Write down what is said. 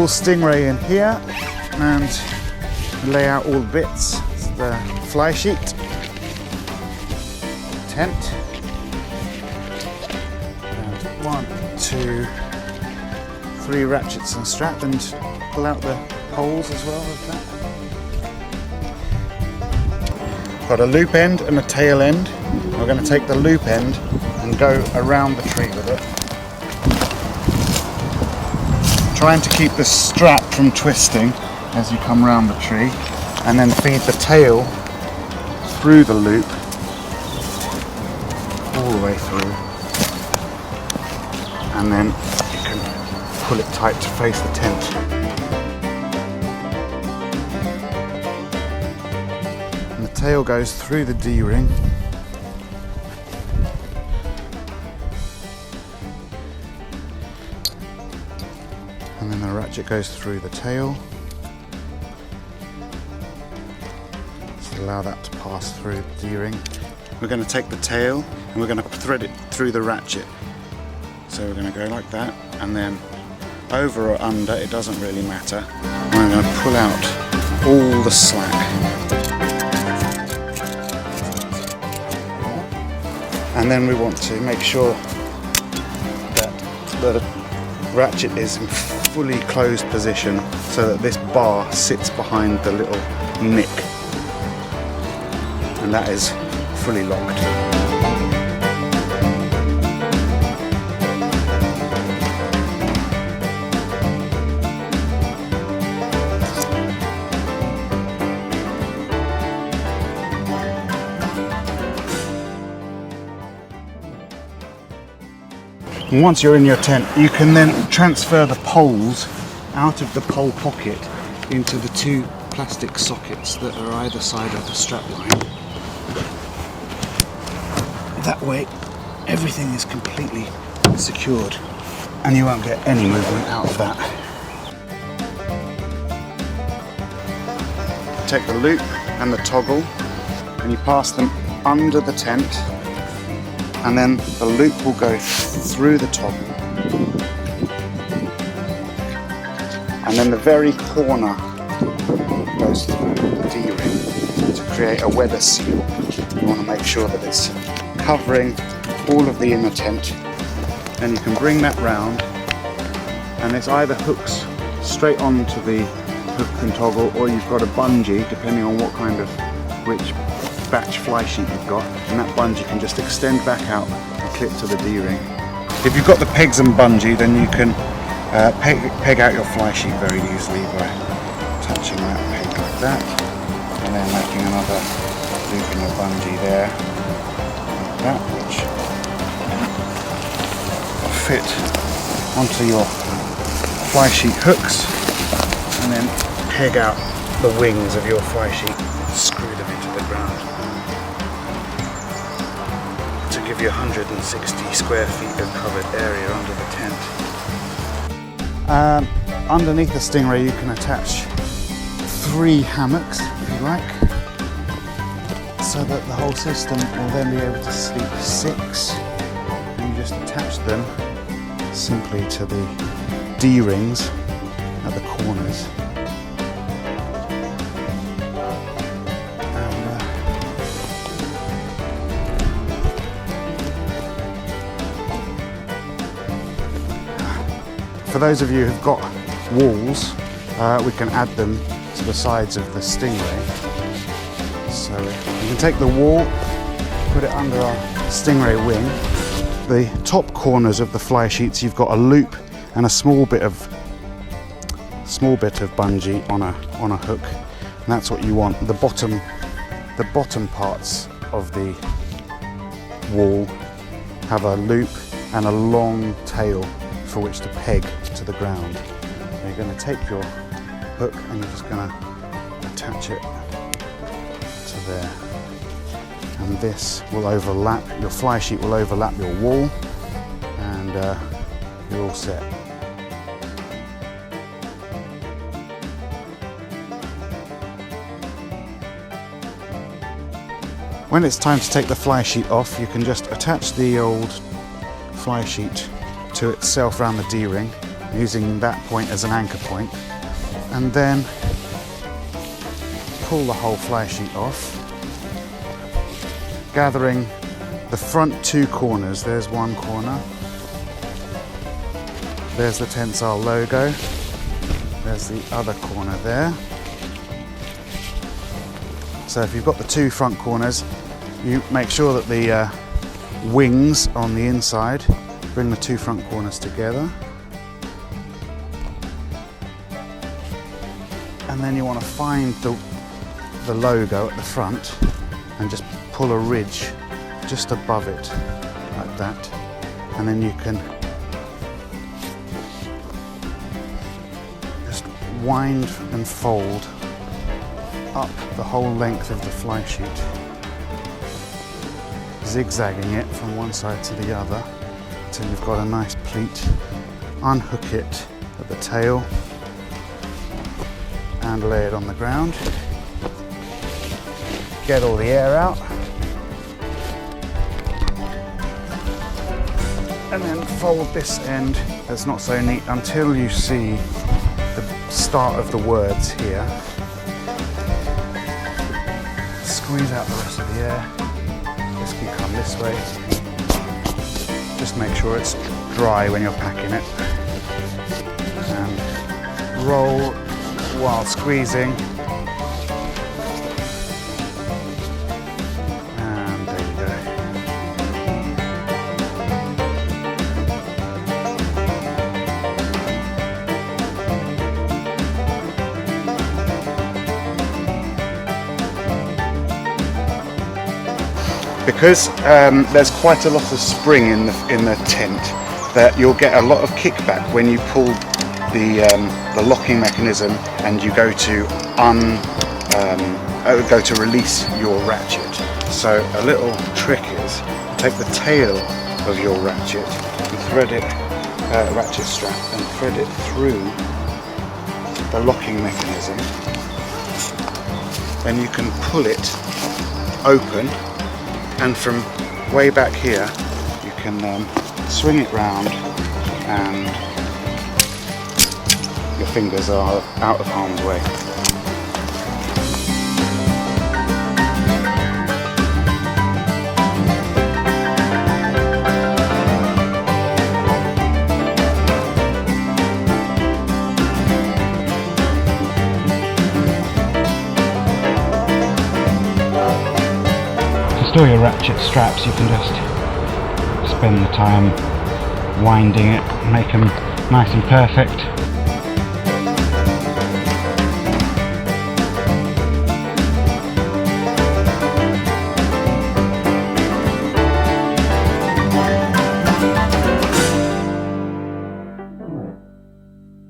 Stingray in here and lay out all the bits. It's the fly sheet, tent, and 1, 2, 3 ratchets and strap, and pull out the poles as well with that. Got a loop end and a tail end. We're going to take the loop end and go around the tree with it, trying to keep the strap from twisting as you come around the tree, and then feed the tail through the loop all the way through, and then you can pull it tight to face the tent. And the tail goes through the D-ring. And then the ratchet goes through the tail. So allow that to pass through the D-ring. We're going to take the tail and we're going to thread it through the ratchet. So we're going to go like that, and then over or under, it doesn't really matter. And we're going to pull out all the slack. And then we want to make sure that the ratchet is in fully closed position so that this bar sits behind the little nick, and that is fully locked. And once you're in your tent, you can then transfer the poles out of the pole pocket into the 2 plastic sockets that are either side of the strap line. That way, everything is completely secured and you won't get any movement out of that. Take the loop and the toggle and you pass them under the tent, and then the loop will go through the toggle, and then the very corner goes through the D-ring to create a weather seal. You want to make sure that it's covering all of the inner tent. Then you can bring that round, and this either hooks straight onto the hook and toggle, or you've got a bungee, depending on which batch fly sheet you've got, and that bungee can just extend back out and clip to the D-ring. If you've got the pegs and bungee, then you can peg out your fly sheet very easily by touching that peg like that, and then making another loop in your bungee there, like that, which will fit onto your fly sheet hooks, and then peg out the wings of your fly sheet and screw them into the ground to give you 160 square feet of covered area under the tent. Underneath the Stingray you can attach 3 hammocks if you like, so that the whole system will then be able to sleep 6, and you just attach them simply to the D-rings at the corners. For those of you who've got walls, we can add them to the sides of the Stingray. So you can take the wall, put it under our Stingray wing. The top corners of the fly sheets, you've got a loop and a small bit of bungee on a hook, and that's what you want. The bottom parts of the wall have a loop and a long tail for which to peg to the ground. So you're going to take your hook and you're just going to attach it to there, and this will overlap, your fly sheet will overlap your wall, and you're all set. When it's time to take the fly sheet off, you can just attach the old fly sheet to itself around the D-ring, using that point as an anchor point, and then pull the whole fly sheet off, gathering the front two corners. There's one corner, there's the Tentsile logo, there's the other corner there. So if you've got the two front corners, you make sure that the wings on the inside, bring the two front corners together. And then you want to find the logo at the front and just pull a ridge just above it, like that. And then you can just wind and fold up the whole length of the fly sheet, zigzagging it from one side to the other until you've got a nice pleat. Unhook it at the tail and lay it on the ground. Get all the air out, and then fold this end that's not so neat until you see the start of the words here. Squeeze out the rest of the air. This can come this way. Just make sure it's dry when you're packing it. And roll while squeezing. And there you go. Because there's quite a lot of spring in the tent, that you'll get a lot of kickback when you pull the locking mechanism and you go to release your ratchet. So a little trick is take the tail of your ratchet and thread it, ratchet strap, and thread it through the locking mechanism. Then you can pull it open, and from way back here you can swing it round and your fingers are out of harm's way. To store your ratchet straps, you can just spend the time winding it, make them nice and perfect.